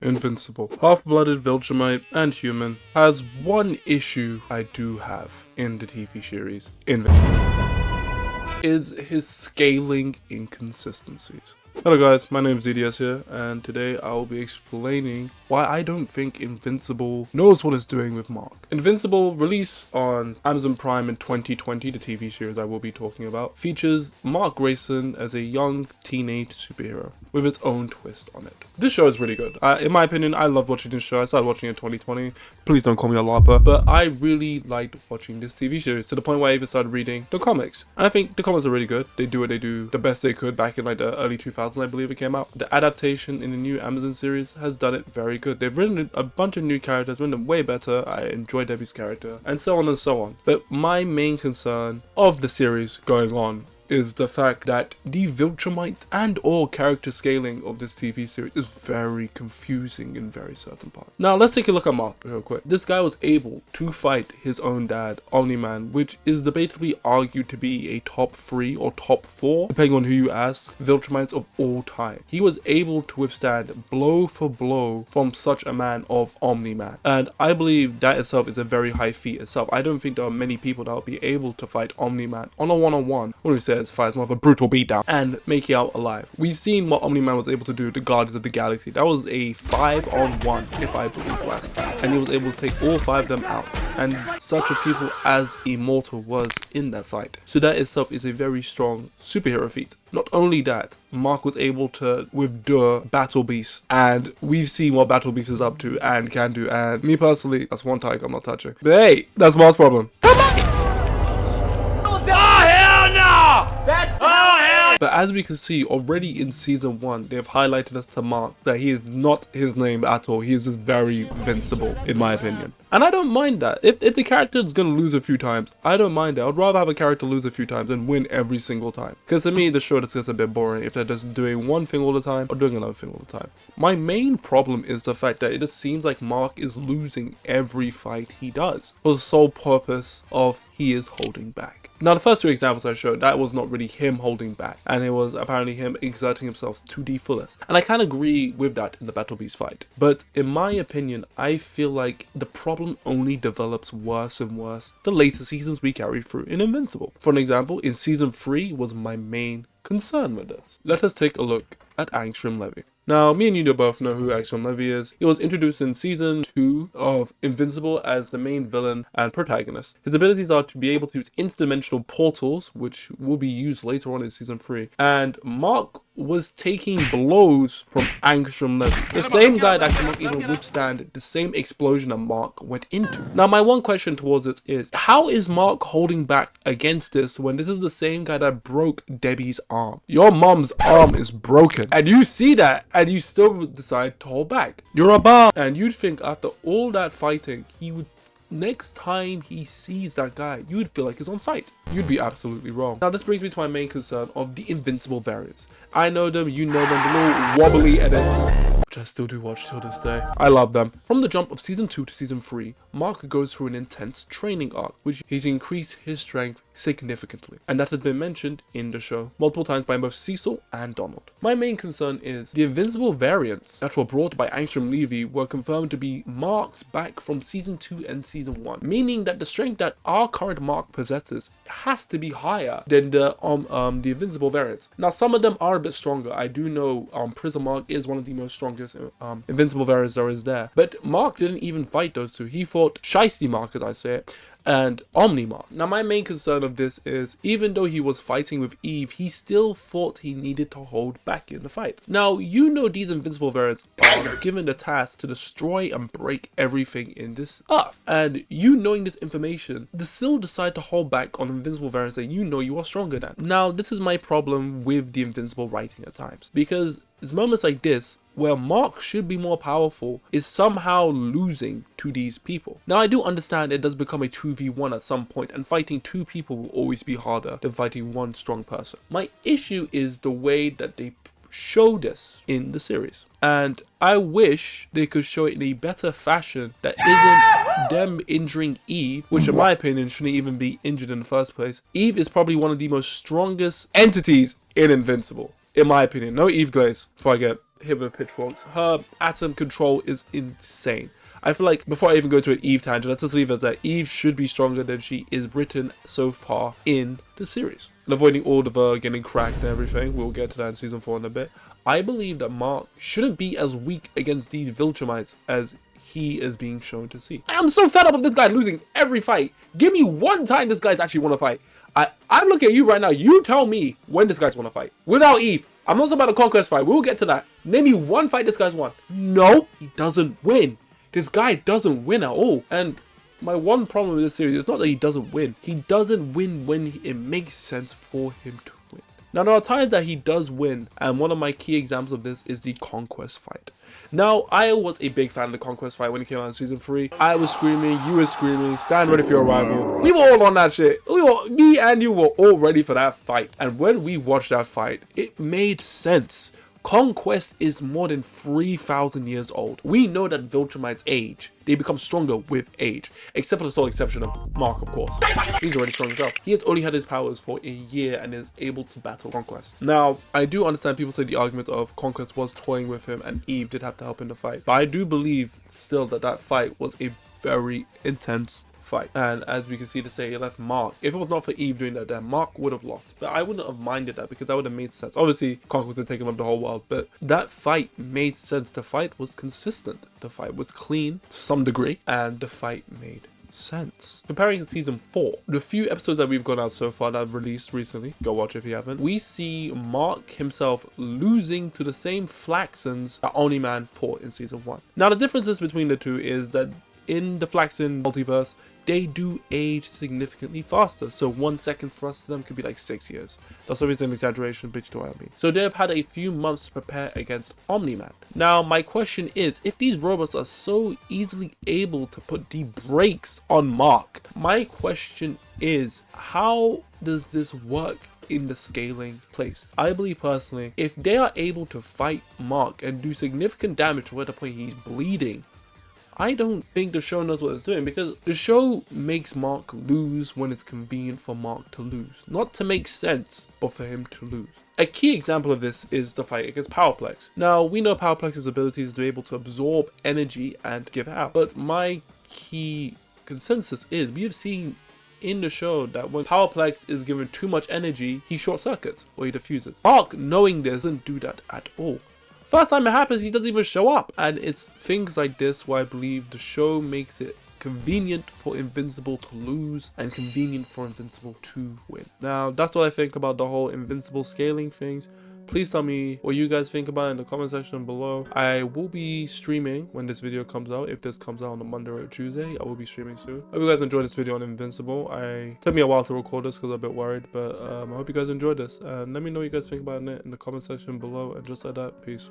Invincible, half-blooded Viltrumite and human, has one issue I do have in the TV series, Invincible, is his scaling inconsistencies. Hello guys, my name is EDS here, and today I will be explaining why I don't think Invincible knows what it's doing with Mark. Invincible, released on Amazon Prime in 2020, the TV series I will be talking about, features Mark Grayson as a young teenage superhero with its own twist on it. This show is really good. In my opinion, I loved watching this show. I started watching it in 2020. Please don't call me a LARPer, but I really liked watching this TV series to the point where I even started reading the comics. And I think the comics are really good. They do what they do the best they could back in like the early 2000s. I believe it came out. The adaptation in the new Amazon series has done it very good. They've written a bunch of new characters, written them way better. I enjoy Debbie's character, and so on and so on. But my main concern of the series going on is the fact that the Viltrumite and or character scaling of this TV series is very confusing in very certain parts. Now let's take a look at Mark real quick. This guy was able to fight his own dad, Omni-Man, which is debatably argued to be a top 3 or top 4, depending on who you ask, Viltrumites of all time. He was able to withstand blow for blow from such a man of Omni-Man, and I believe that itself is a very high feat itself. I don't think there are many people that will be able to fight Omni-Man on a one-on-one. What do we say? Fights more of a brutal beatdown and make it out alive. We've seen what Omni-Man was able to do to Guardians of the Galaxy. That was a 5-on-1, if I believe last time, and he was able to take all 5 of them out, and such a people as Immortal was in that fight. So that itself is a very strong superhero feat. Not only that, Mark was able to withdraw Battle Beast, and we've seen what Battle Beast is up to and can do, and me personally, that's one tiger I'm not touching. But hey, that's Mark's problem. But as we can see already in season 1, they've highlighted us to Mark that he is not his name at all. He is just very invincible, in my opinion. And I don't mind that. If the character is going to lose a few times, I don't mind it. I'd rather have a character lose a few times than win every single time. Because to me, the show just gets a bit boring if they're just doing one thing all the time or doing another thing all the time. My main problem is the fact that it just seems like Mark is losing every fight he does for the sole purpose of he is holding back. Now, the first 2 examples I showed, that was not really him holding back, and it was apparently him exerting himself to the fullest. And I can agree with that in the Battle Beast fight. But in my opinion, I feel like the problem only develops worse and worse the later seasons we carry through in Invincible. For an example, in season 3 was my main concern with this. Let us take a look at Angstrom Levy. Now, me and you both know who Angstrom Levy is. He was introduced in season 2 of Invincible as the main villain and protagonist. His abilities are to be able to use interdimensional portals, which will be used later on in season 3. And Mark was taking blows from Angstrom Levy, the same guy that cannot even withstand the same explosion that Mark went into. Now, my one question towards this is, how is Mark holding back against this when this is the same guy that broke Debbie's arm? Your mom's arm is broken, and you see that, and you still decide to hold back. You're a bum. And you'd think after all that fighting, he would, next time he sees that guy, you would feel like he's on sight. You'd be absolutely wrong. Now, this brings me to my main concern of the Invincible Variants. I know them, you know them, the little wobbly edits, which I still do watch till this day. I love them. From the jump of season 2 to season 3, Mark goes through an intense training arc, which he's increased his strength significantly. And that has been mentioned in the show multiple times by both Cecil and Donald. My main concern is the Invincible Variants that were brought by Angstrom Levy were confirmed to be Mark's back from season 2 and season 1, meaning that the strength that our current Mark possesses has to be higher than the Invincible Variants. Now, some of them are a bit stronger. I do know Prism Mark is one of the most strongest Invincible Variants there is there. But Mark didn't even fight those 2. He fought Shiesty Mark, as I say it, and Omni-Mark. Now, my main concern of this is, even though he was fighting with Eve, he still thought he needed to hold back in the fight. Now, you know these Invincible Variants are given the task to destroy and break everything in this earth. And you knowing this information, they still decide to hold back on Invincible Variants that you know you are stronger than. Now, this is my problem with the Invincible writing at times, because it's moments like this where Mark should be more powerful is somehow losing to these people. Now, I do understand it does become a 2v1 at some point, and fighting 2 people will always be harder than fighting 1 strong person. My issue is the way that they show this in the series, and I wish they could show it in a better fashion that isn't them injuring Eve, which in my opinion shouldn't even be injured in the first place. Eve is probably one of the most strongest entities in Invincible. in my opinion. No Eve Glaze before I get hit with pitchforks. Her atom control is insane. I feel like before I even go to an Eve tangent, let's just leave it as that Eve should be stronger than she is written so far in the series. And avoiding all of her getting cracked and everything, we'll get to that in season 4 in a bit. I believe that Mark shouldn't be as weak against these Viltrumites as he is being shown to see. I'm so fed up of this guy losing every fight. Give me one time this guy's actually want to fight. I'm looking at you right now. You tell me when this guy's want to fight. Without Eve. I'm not talking about a conquest fight. We'll get to that. Name me one fight this guy's won. No, he doesn't win. This guy doesn't win at all. And my one problem with this series is not that he doesn't win. He doesn't win when it makes sense for him to win. Now, there are times that he does win, and one of my key examples of this is the Conquest fight. Now, I was a big fan of the Conquest fight when it came out in season 3. I was screaming, you were screaming, stand ready for your arrival. We were all on that shit. Me and you were all ready for that fight. And when we watched that fight, it made sense. Conquest is more than 3,000 years old. We know that Viltrumites age. They become stronger with age. Except for the sole exception of Mark, of course. He's already strong himself. He has only had his powers for a year and is able to battle Conquest. Now, I do understand people say the argument of Conquest was toying with him and Eve did have to help in the fight. But I do believe still that that fight was a very intense fight. And as we can see to say, it left Mark. If it was not for Eve doing that there, Mark would have lost. But I wouldn't have minded that because that would have made sense. Obviously, Conquest had taken up the whole world, but that fight made sense. The fight was consistent. The fight was clean to some degree, and the fight made sense. Comparing season 4, the few episodes that we've gone out so far that I've released recently, go watch if you haven't, we see Mark himself losing to the same Flaxens that Omni-Man fought in season 1. Now, the differences between the two is that in the Flaxen multiverse, they do age significantly faster. So 1 second for us to them could be like 6 years. That's obviously an exaggeration, but you know what I mean. So they've had a few months to prepare against Omni-Man. Now, my question is, if these robots are so easily able to put the brakes on Mark, my question is, how does this work in the scaling place? I believe personally, if they are able to fight Mark and do significant damage to the point he's bleeding, I don't think the show knows what it's doing, because the show makes Mark lose when it's convenient for Mark to lose. Not to make sense, but for him to lose. A key example of this is the fight against Powerplex. Now, we know Powerplex's ability is to be able to absorb energy and give it out. But my key consensus is, we have seen in the show that when Powerplex is given too much energy, he short circuits or he diffuses. Mark, knowing this, doesn't do that at all. First time it happens, he doesn't even show up. And it's things like this where I believe the show makes it convenient for Invincible to lose and convenient for Invincible to win. Now, that's what I think about the whole Invincible scaling things. Please tell me what you guys think about it in the comment section below. I will be streaming when this video comes out. If this comes out on a Monday or a Tuesday, I will be streaming soon. I hope you guys enjoyed this video on Invincible. It took me a while to record this because I'm a bit worried, but I hope you guys enjoyed this. And let me know what you guys think about it in the comment section below. And just like that, peace.